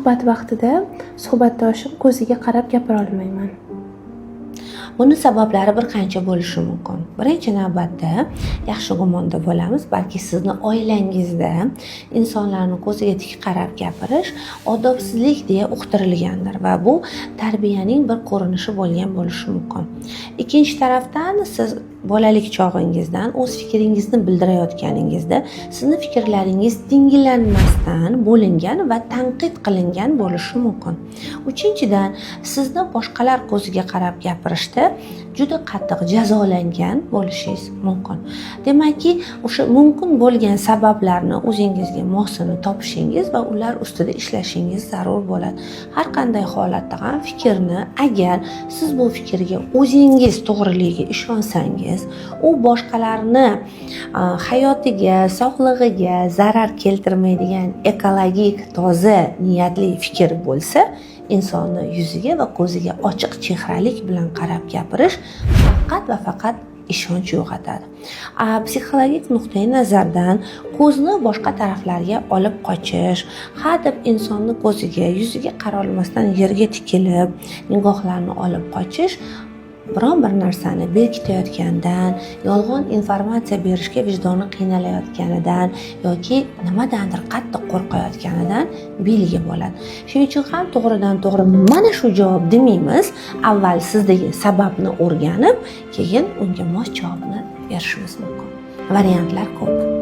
suhbat vaqtida suhbatdoshim ko'ziga qarab gapira olmayman. Buni sabablari bir qancha bo'lishi mumkin. Birinchi navbatda yaxshi gumonda bo'lamiz, balki sizni oilangizda insonlarni ko'ziga tik qarab gapirish odobsizlik deya uqtirilgandir va bu tarbiyaning bir ko'rinishi bo'lgan bo'lishi mumkin. Ikkinchi tarafdan siz bolalik chog'ingizdan o'z fikringizni bildirayotganingizda sizni fikrlaringiz dingillanmasdan bo'lingan va tanqid qilingan bo'lishi mumkin. Uchinchidan, sizni boshqalar ko'ziga qarab gapirishda juda qattiq jazolangan bo'lishingiz mumkin. Demakki, o'sha mumkin bo'lgan sabablarni o'zingizga mosini topishingiz va ular ustida ishlashingiz zarur bo'ladi. Har qanday holatda ham fikrni, agar siz bu fikrga o'zingiz to'g'riligiga ishonsangiz, u boshqalarni hayotiga, sog'lig'iga zarar keltirmaydigan ekologik, toza niyatli fikr bo'lsa, insonni yuziga va ko'ziga ochiq chehralik bilan qarab gapirish faqat va faqat ishonch uyg'otadi. Psixologik nuqtai nazardan ko'zni boshqa taraflarga olib qochish, hadeb insonni ko'ziga, yuziga qarolmasdan yerga tikilib, nigohlarni olib qochish biron bir narsani berkitayotgandan, yolg'on informatsiya berishga vijdoni qiynalayotganidan yoki nimadandir qattiq qo'rqayotganidan belgi bo'ladi. Shuning uchun ham to'g'ridan to'g'ri mana shu javob demaymiz, avval sizdagi sababni o'rganib, keyin unga mos javobni berishimiz mumkin. Variantlar ko'p.